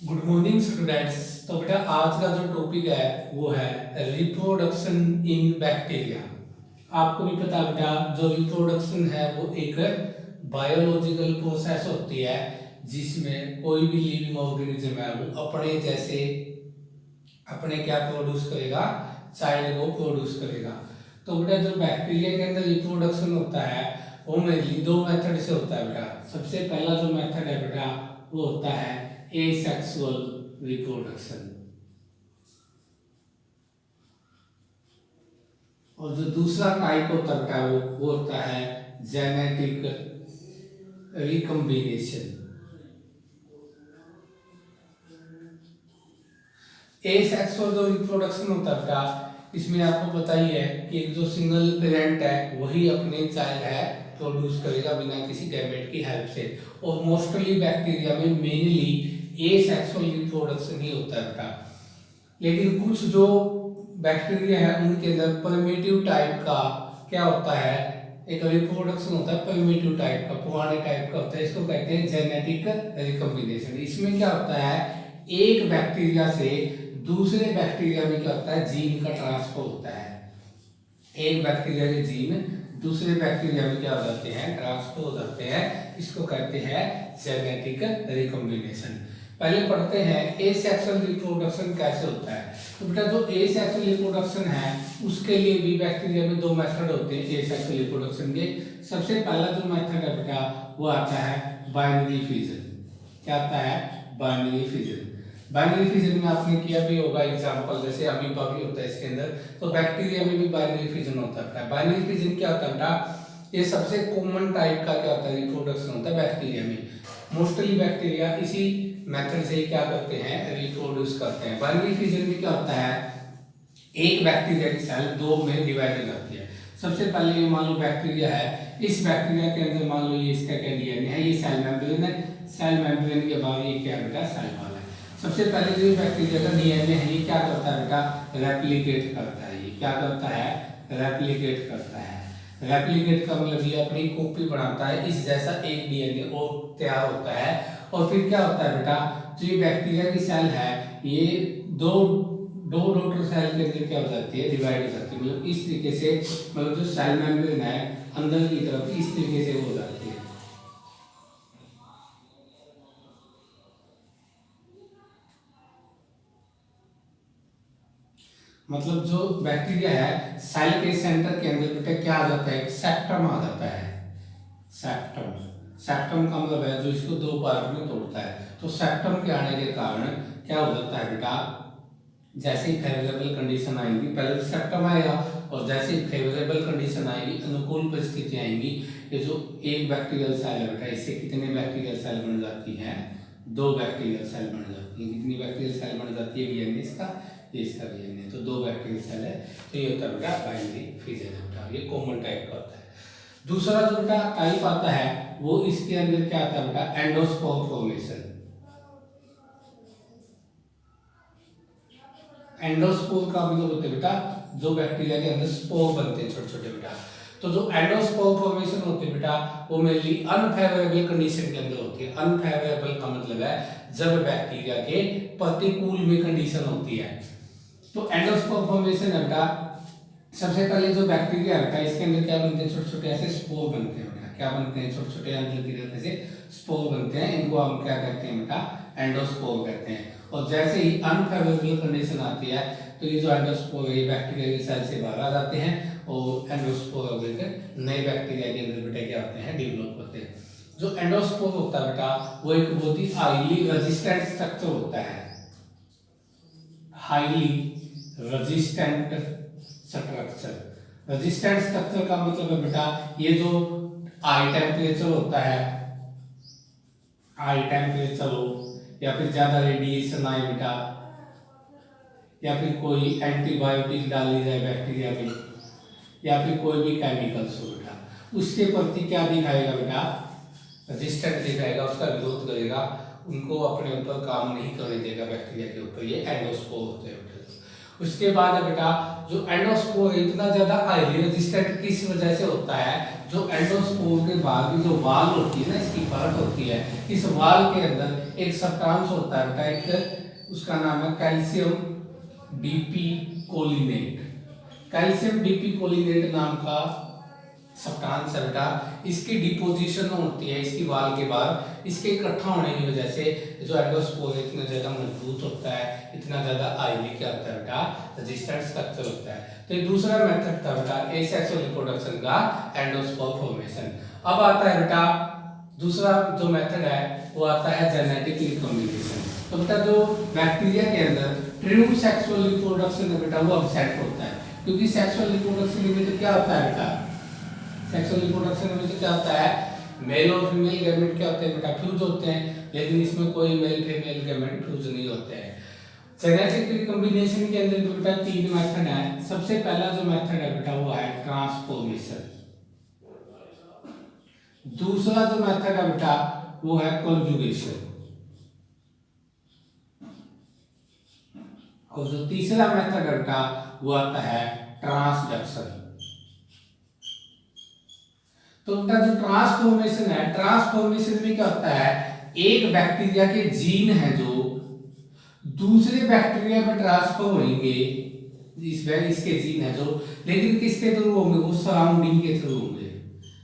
Good morning students. तो बेटा आज का जो टॉपिक है वो है रिप्रोडक्शन इन बैक्टीरिया। आपको भी पता है बेटा, जो रिप्रोडक्शन है वो एक बायोलॉजिकल प्रोसेस होती है जिसमें कोई भी लिविंग ऑर्गेनिज्म है वो अपने क्या प्रोड्यूस करेगा, चाइल्ड को प्रोड्यूस करेगा। तो बेटा जो बैक्टीरिया के अंदर रिप्रोडक्शन होता है वो मेनली दो मेथड से होता है बेटा। सबसे पहला जो मेथड है बेटा वो होता है एसेक्सुअल रिप्रोडक्शन, और जो दूसरा टाइप होता है वो होता है जेनेटिक रिकम्बिनेशन। एसेक्सुअल जो रिप्रोडक्शन होता है बेटा, इसमें आपको पता ही है कि एक जो सिंगल पेरेंट है वही अपने चाइल्ड है प्रोड्यूस करेगा बिना किसी गैमेट की हेल्प से। और मोस्टली बैक्टीरिया में मेनली एसेक्सुअल रिप्रोडक्शन ही होता है बेटा। लेकिन कुछ जो बैक्टीरिया है उनके अंदर परमेटिव टाइप का क्या होता है, एक रिप्रोडक्शन होता है परमेटिव टाइप का, पुराने टाइप का होता है। इसको कहते हैं जेनेटिक रिकम्बिनेशन। इसमें क्या होता है, एक बैक्टीरिया से दूसरे बैक्टीरिया में क्या होता है, जीन का ट्रांसफर होता है। एक बैक्टीरिया के जीन दूसरे बैक्टीरिया में क्या हो जाते हैं, ट्रांसफर हो जाते हैं। इसको कहते हैं जेनेटिक रिकम्बिनेशन। पहले पढ़ते हैं एसेक्सुअल रिप्रोडक्शन कैसे होता है। तो बेटा जो एसेक्सुअल रिप्रोडक्शन है उसके लिए भी बैक्टीरिया में दो मेथड होते हैं एसेक्सुअल रिप्रोडक्शन के। सबसे पहला जो मेथड है बेटा वो आता है बाइनरी फिजन। क्या आता है, बाइनरी फिजन। बाइनरी फिजन में आपने किया भी होगा एग्जांपल, जैसे अमीबा भी होता है इसके अंदर, तो बैक्टीरिया में भी बाइनरी फिजन होता है। बाइनरी फिजन क्या होता है बेटा, ये सबसे कॉमन टाइप का क्या होता है, रिप्रोडक्शन होता है बैक्टीरिया में। मोस्टली बैक्टीरिया इसी मेथड से क्या करते हैं, रिप्रोड्यूस करते हैं। बाइनरी फिजन में क्या होता है, एक बैक्टीरिया की सेल दो में डिवाइड हो जाती है। सबसे पहले ये मान लो बैक्टीरिया है, इस बैक्टीरिया के अंदर मान लो ये इसका क्या डीएनए है, ये सेल मेम्ब्रेन है। सेल मेम्ब्रेन के बाद ये क्या बेटा, सेल वॉल है। सबसे पहले जो बैक्टीरिया का डीएनए है ये क्या करता है बेटा, रेप्लिकेट करता है। ये क्या करता है, रेप्लिकेट करता है। रेप्लिकेट का मतलब ये अपनी कॉपी बनाता है, इस जैसा एक डीएनए और तैयार होता है। और फिर क्या होता है बेटा, जो ये बैक्टीरिया की सेल है ये दो दो डॉटर सेल के अंदर क्या हो जाती है, डिवाइड हो जाती है। मतलब इस तरीके से, मतलब जो सेल मेम्ब्रेन है अंदर की तरफ इस तरीके से हो जाती है। मतलब जो बैक्टीरिया है सेल के सेंटर के अंदर बेटा क्या आ जाता है, सेप्टम आ जाता है। सेप्टम, सेप्टम का मतलब है जो इसको दो पार्ट में तोड़ता है। तो सेप्टम के आने के कारण क्या हो जाता है बेटा, जैसे ही फेवरेबल कंडीशन आएंगी, पहले तो सेप्टम आएगा, और जैसे ही फेवरेबल कंडीशन आएगी, अनुकूल परिस्थिति आएंगी, ये जो एक बैक्टीरियल सेल है बेटा, इससे कितने बैक्टीरियल सेल बन जाती हैं, दो बैक्टीरियल सेल बन जाती है। कितनी बैक्टीरियल सेल बन जाती है, डीएनए इसका, ये इसका डीएनए, तो दो बैक्टीरियल सेल है। तो ये होता है बेटा बाइनरी फिजन है बेटा, ये कॉमन टाइप का होता है। दूसरा जो बेटा टाइप आता है वो इसके अंदर क्या आता है बेटा, एंडोस्पोर फॉर्मेशन। एंडोस्पोर का मतलब होता है बेटा जो बैक्टीरिया के अंदर स्पोर बनते हैं छोटे छोटे बेटा। तो जो एंडोस्पोर फॉर्मेशन होती है बेटा वो मेनली अनफेवरेबल कंडीशन के अंदर होती है। अनफेवरेबल का मतलब है जब बैक्टीरिया के प्रतिकूल में कंडीशन होती है। तो एंडोस्पोर फॉर्मेशन है बेटा, सबसे पहले जो बैक्टीरिया है बेटा इसके अंदर क्या बनते हैं, छोटे छोटे ऐसे स्पोर बनते हैं बेटा। क्या बनते हैं, छोटे छोटे अंदर की तरफ से स्पोर बनते हैं। इनको हम क्या कहते हैं बेटा, एंडोस्पोर कहते हैं। और जैसे ही अनफेवरेबल कंडीशन आती है तो ये जो एंडोस्पोर है ये बैक्टीरिया की सेल से बाहर आ जाते हैं और एंडोस्पोर वगैरह नए बैक्टीरिया के अंदर बेटा क्या होते हैं, डेवलप होते हैं। जो एंडोस्पोर होता है बेटा वो एक बहुत ही हाईली रेजिस्टेंट स्ट्रक्चर होता है। Highly resistant structure. Resistant structure का मतलब है बेटा ये जो हाई टेम्परेचर होता है, हाई टेम्परेचर हो या फिर ज्यादा रेडिएशन आए बेटा, या फिर कोई एंटीबायोटिक डाली जाए बैक्टीरिया में, या फिर कोई भी केमिकल्स हो बेटा, उसके प्रति क्या दिखाएगा बेटा, रेजिस्टेंट दिखाएगा, उसका विरोध करेगा, उनको अपने ऊपर काम नहीं करने देगा बैक्टीरिया के ऊपर। ये एंडोस्पोर होते हैं बेटा। उसके बाद है बेटा जो एंडोस्पोर इतना ज्यादा हाईली रेजिस्टेंट किस वजह से होता है, जो एंडोस्पोर के बाद की जो वाल होती है ना, इसकी परत होती है, इस वाल के अंदर एक सब्सटेंस होता है बेटा, एक उसका नाम है कैल्शियम डीपी कोलिनेट। कैल्शियम डीपी कोलिनेट नाम का सब्सटेंस है बेटा, इसकी डिपोजिशन होती है इसकी वाल के बाद, इसके इकट्ठा होने की वजह से जो एंडोस्पोर इतना ज्यादा मजबूत होता है, इतना ज्यादा हाईली क्या होता है बेटा, रेजिस्टेंट स्ट्रक्चर होता है। तो ये दूसरा मेथड था बेटा एसेक्सुअल रिप्रोडक्शन का, एंडोस्पोर फॉर्मेशन। अब आता है बेटा दूसरा जो मेथड है वो आता है जेनेटिक रिकॉम्बिनेशन। तो बेटा जो बैक्टीरिया के अंदर ट्रू सेक्सुअल रिप्रोडक्शन है बेटा वो अब्सेंट होता है, क्योंकि सेक्सुअल रिप्रोडक्शन में तो क्या होता है बेटा, सेक्सुअल रिप्रोडक्शन में तो क्या होता है, मेल और फीमेल गैमेट क्या होते हैं बेटा, फ्यूज होते हैं, लेकिन इसमें कोई मेल फीमेल गैमेट फ्यूज नहीं होते हैं। जेनेटिक रिकॉम्बिनेशन के अंदर बेटा 3 मेथड है। सबसे पहला जो मेथड है बेटा वो है ट्रांसफॉर्मेशन, दूसरा जो मेथड है बेटा वो है कॉन्जुगेशन, और जो तीसरा मेथड है बेटा वो आता है ट्रांसडक्शन। तो बेटा जो ट्रांसफॉर्मेशन है, ट्रांसफॉर्मेशन में क्या होता है, एक बैक्टीरिया के जीन है जो दूसरे बैक्टीरिया में ट्रांसफर होंगे, इसके जीन है जो, लेकिन किसके थ्रू होंगे, वो सराउंडिंग के थ्रू होंगे।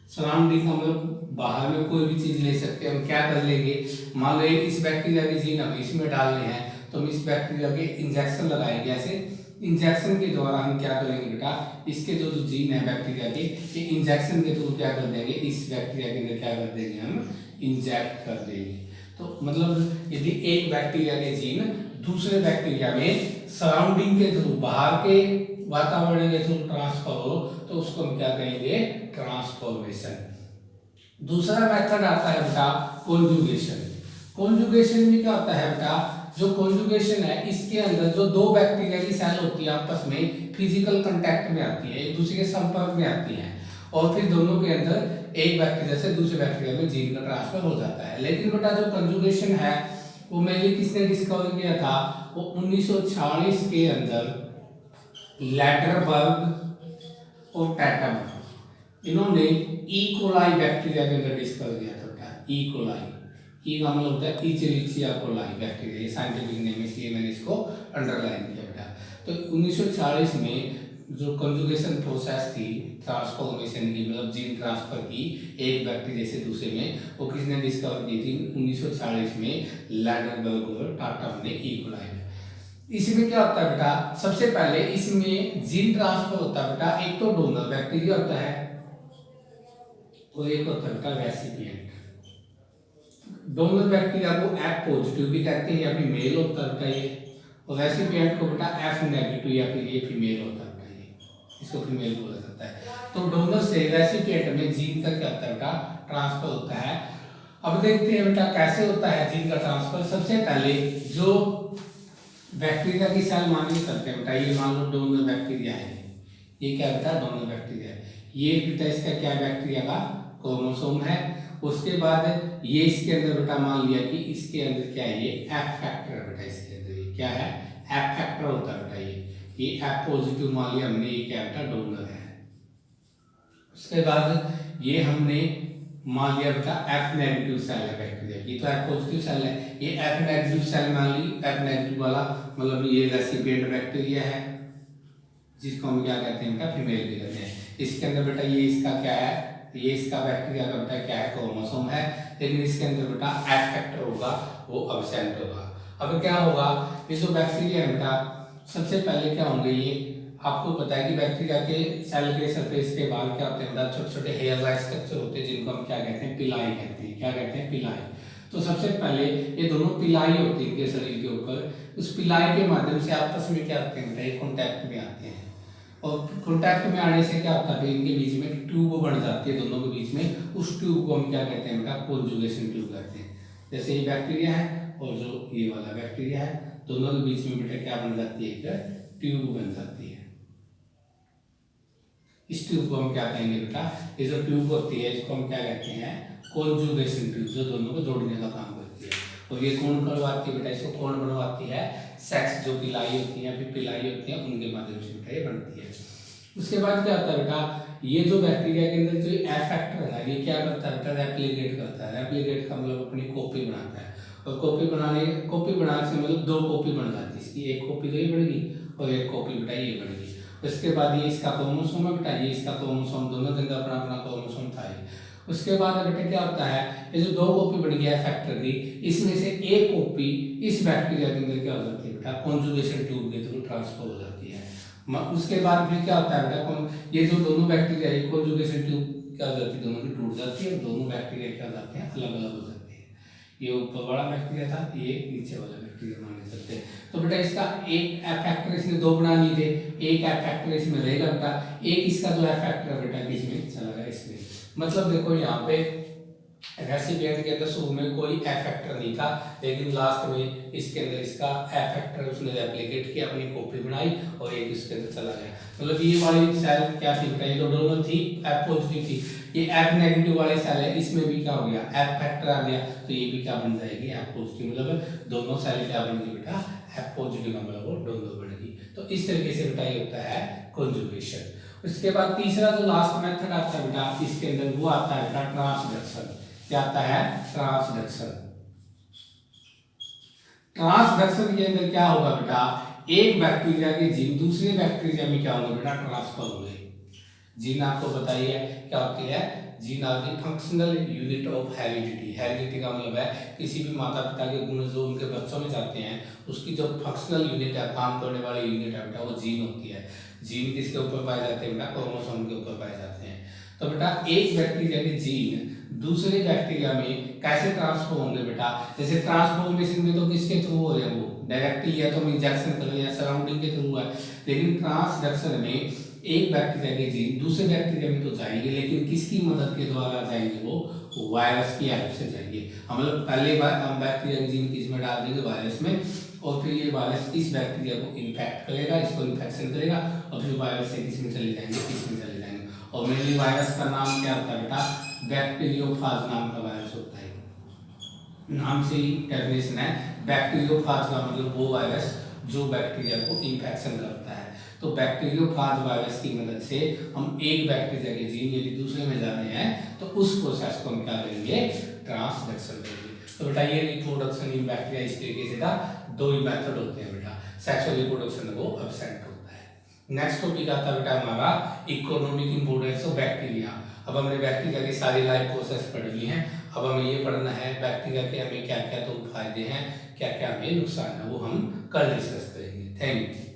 सराउंडिंग का मतलब बाहर में कोई भी चीज ले सकते हैं, हम क्या कर लेंगे, मान लो इस बैक्टीरिया के जीन हमें इसमें डालने हैं, तो हम इस बैक्टीरिया के इंजेक्शन लगाएंगे, ऐसे इंजेक्शन के द्वारा हम क्या करेंगे बेटा, इसके जो जो जीन है बैक्टीरिया के, ये इंजेक्शन के थ्रू क्या कर देंगे, इस बैक्टीरिया के अंदर क्या कर देंगे, हम इंजेक्ट कर देंगे। तो मतलब यदि एक बैक्टीरिया के जीन दूसरे बैक्टीरिया में सराउंडिंग के थ्रू, बाहर के वातावरण के थ्रू ट्रांसफर हो, तो उसको हम क्या कहेंगे, ट्रांसफॉर्मेशन। दूसरा मेथड आता है बेटा कॉन्जुगेशन। कॉन्जुगेशन में क्या होता है बेटा, जो कॉन्जुगेशन है इसके अंदर जो दो बैक्टीरिया की सेल होती है आपस में फिजिकल कांटेक्ट में आती है, एक दूसरे के संपर्क में आती है, और फिर दोनों के अंदर एक बैक्टीरिया से दूसरे बैक्टीरिया में जीन का ट्रांसफर हो जाता है। लेकिन बेटा जो कॉन्जुगेशन है वो मेनली किसने डिस्कवर किया था, वो 1946 के अंदर लैडरबर्ग और टैटम, इन्होंने ई कोलाई बैक्टीरिया के अंदर डिस्कवर किया था बेटा। ई कोलाई, ई का मतलब होता है इचेरिचिया कोलाई बैक्टीरिया, ये साइंटिफिक नेम है, इसलिए मैंने इसको अंडरलाइन किया बेटा। तो 1940 में जो कंजुगेशन प्रोसेस थी ट्रांसफॉर्मेशन की, मतलब जीन ट्रांसफर की एक बैक्टीरिया से दूसरे में, वो किसने डिस्कवर की थी 1940 में, लैडरबर्ग और टाटम ने, ई कोलाई में। इसमें क्या होता है बेटा, सबसे पहले इसमें जीन ट्रांसफर होता है बेटा, एक तो डोनर बैक्टीरिया होता है और एक होता है बेटा रेसिपिएंट। डोनर बैक्टीरिया को एफ पॉजिटिव भी कहते हैं या फिर मेल होता है बेटा ये, और रेसिपिएंट को बेटा एफ नेगेटिव या फिर ये फीमेल होता है बेटा, ये इसको फीमेल बोला जाता है। तो डोनर से रेसिपिएंट में जीन का क्या होता है बेटा, ट्रांसफर होता है। अब देखते हैं बेटा कैसे होता है जीन का ट्रांसफर। सबसे पहले जो बैक्टीरिया की सेल मानिए करते हैं बेटा, ये मान लो डोनर बैक्टीरिया है, ये क्या बेटा डोनर बैक्टीरिया है, ये बेटा इसका क्या बैक्टीरिया का क्रोमोसोम है। उसके बाद ये इसके अंदर बेटा मान लिया कि इसके अंदर क्या है, ये एफ फैक्टर है बेटा, इसके अंदर ये क्या है, एफ फैक्टर होता है बेटा, ये एफ पॉजिटिव मान लिया हमने, ये क्या बेटा डोनर है। उसके बाद ये हमने मान लिया बेटा एफ नेगेटिव सेल है बैक्टीरिया की, तो एफ पॉजिटिव सेल है, ये एफ नेगेटिव सेल मान ली, एफ नेगेटिव वाला मतलब ये रेसिपिएंट बैक्टीरिया है, जिसको हम क्या कहते हैं बेटा फीमेल भी कहते हैं। इसके अंदर बेटा ये इसका क्या है, ये इसका बैक्टीरिया का बेटा क्या है, क्रोमोसोम है, लेकिन इसके अंदर बेटा एफ फैक्टर होगा, वो अब्सेंट होगा। अब क्या होगा, ये जो बैक्टीरिया है बेटा, सबसे पहले क्या होंगे, ये आपको पता है कि बैक्टीरिया के सेल के सरफेस के बाहर क्या होते हैं बेटा, छोटे छोटे हेयर लाइक स्ट्रक्चर होते हैं, जिनको हम क्या कहते हैं, पिलाई कहते हैं। क्या कहते हैं, पिलाई। तो सबसे पहले ये दोनों पिलाई होती है इनके शरीर के ऊपर, उस पिलाई के माध्यम से आपस में क्या होते हैं बेटा, ये कॉन्टैक्ट में आते हैं, और कॉन्टैक्ट में आने से क्या होता है, इनके बीच में ट्यूब बन जाती है दोनों के बीच में, उस ट्यूब को हम क्या कहते हैं बेटा, कॉन्जुगेशन ट्यूब कहते हैं। जैसे ये बैक्टीरिया है और जो ये वाला बैक्टीरिया है, दोनों के बीच में बेटा क्या बन जाती है, एक ट्यूब बन जाती है। इस ट्यूब को हम क्या कहेंगे बेटा, ये जो ट्यूब होती है इसको हम क्या कहते हैं, कॉन्जुगेशन ट्यूब, जो दोनों को जोड़ने का काम करती है। और ये कौन करवाती है बेटा, इसको कौन बनवाती है, सेक्स जो पिलाई होती है, फिर पिलाई होती है, उनके माध्यम से बेटा ये बनती है। उसके बाद क्या होता है बेटा, ये जो बैक्टीरिया के अंदर जो एफ फैक्टर है, ये क्या करता है बेटा, रेप्लिकेट करता है। रेप्लिकेट का मतलब अपनी कॉपी बनाता है, और कॉपी बनाने से मतलब दो कॉपी बन जाती है इसकी, एक कॉपी तो ये बन गई और एक कॉपी बेटा ये बन गई। उसके बाद ये इसका क्रोमोसोम है बेटा, ये इसका क्रोमोसोम, दोनों जगह अपना अपना क्रोमोसोम था ये। उसके बाद बेटा क्या होता है, ये जो दो कॉपी बन गया है फैक्टर की, इसमें से एक कॉपी इस बैक्टीरिया के अंदर क्या हो जाती है बेटा, कॉन्जुगेशन ट्यूब के थ्रू ट्रांसफर हो जाती है। उसके बाद फिर क्या होता है बेटा, ये जो दोनों बैक्टीरिया है कॉन्जुगेशन ट्यूब क्या हो जाती है, दोनों की टूट जाती है, और दोनों बैक्टीरिया क्या हो जाते हैं, अलग अलग हो जाते हैं। ये ऊपर वाला बैक्टीरिया था, ये नीचे वाला बैक्टीरिया माने चलते हैं। तो बेटा इसका एक एफ फैक्टर इसने दो बना लिए थे, एक एफ फैक्टर इसमें रहेगा बेटा, एक इसका जो एफ फैक्टर है बेटा किसमें चला गया, इसमें। मतलब देखो यहाँ पे रेसिपिएंट के अंदर शुरू में कोई एफ फैक्टर नहीं था, लेकिन लास्ट में इसके अंदर इसका एफ फैक्टर उसने रेप्लिकेट किया, अपनी कॉपी बनाई और एक इसके अंदर चला गया। मतलब ये वाली सेल क्या थी बेटा, ये तो डोनर थी, एफ पॉजिटिव थी, ये एफ नेगेटिव वाली सेल है, इसमें भी क्या हो गया, एफ फैक्टर आ गया, तो ये भी क्या बन जाएगी, एफ पॉजिटिव। मतलब दोनों सेल क्या बन गई बेटा, एफ पॉजिटिव का मतलब वो डोनर बन गई। तो इस तरीके से बेटा ये होता है कॉन्जुगेशन। उसके बाद तीसरा जो लास्ट मेथड आता है बेटा इसके अंदर, वो आता है बेटा ट्रांसडक्शन। क्या आता है, ट्रांसडक्शन। ट्रांसडक्शन के अंदर क्या होगा बेटा, एक बैक्टीरिया के जीन दूसरे बैक्टीरिया में क्या होंगे बेटा, ट्रांसफर होंगे। जीन आपको बताइए क्या होती है, gene are the functional unit of heredity. Heredity का मतलब है किसी भी माता पिता के गुण जो उनके बच्चों में जाते हैं, उसकी जो फंक्शनल यूनिट है, काम करने वाली यूनिट है बेटा, वो जीन होती है। जीन किसके ऊपर पाए जाते हैं बेटा, क्रोमोसोम के ऊपर पाए जाते हैं। तो बेटा एक बैक्टीरिया के जीन दूसरे बैक्टीरिया में कैसे ट्रांसफर होंगे बेटा, जैसे ट्रांसफॉर्मेशन में तो किसके थ्रू हो रहे हैं, वो डायरेक्टली या तो इंजेक्शन कर लिया, सराउंडिंग के थ्रू है। लेकिन ट्रांसडक्शन में एक बैक्टीरिया के जीन दूसरे बैक्टीरिया में तो जाएंगे, लेकिन किसकी मदद के द्वारा जाएंगे, वो वायरस की हेल्प से जाएंगे। हम लोग पहले बार हम बैक्टीरिया के जीन किस में डाल देंगे, वायरस में, और फिर ये वायरस इस बैक्टीरिया को इन्फेक्ट करेगा, इसको इन्फेक्शन करेगा, और फिर वायरस से किसमें चले जाएंगे, किसमें चले जाएंगे। और मेनली वायरस का नाम क्या होता है बेटा, बैक्टीरियोफाज नाम का वायरस होता है। नाम से ही डेफिनेशन है, बैक्टीरियोफाज का मतलब वो वायरस जो बैक्टीरिया को इन्फेक्शन करता है। तो बैक्टीरियोफाज वायरस की मदद से हम एक बैक्टीरिया के जीन यदि दूसरे में जा रहे हैं, तो उस प्रोसेस को हम क्या करेंगे, ट्रांसडक्शन करेंगे। तो बेटा ये रिप्रोडक्शन इन बैक्टीरिया इस तरीके से था, दो ही मेथड होते हैं बेटा, सेक्सुअल रिप्रोडक्शन वो एब्सेंट होता है। नेक्स्ट टॉपिक आता है बेटा हमारा इकोनॉमिक इंपोर्टेंस ऑफ बैक्टीरिया। अब हमने बैक्टीरिया की सारी लाइफ प्रोसेस पढ़ ली है, अब हमें ये पढ़ना है बैक्टीरिया के हमें क्या क्या तो फायदे हैं, क्या क्या हमें नुकसान है, वो हम कल डिस्कस करेंगे। Thank you.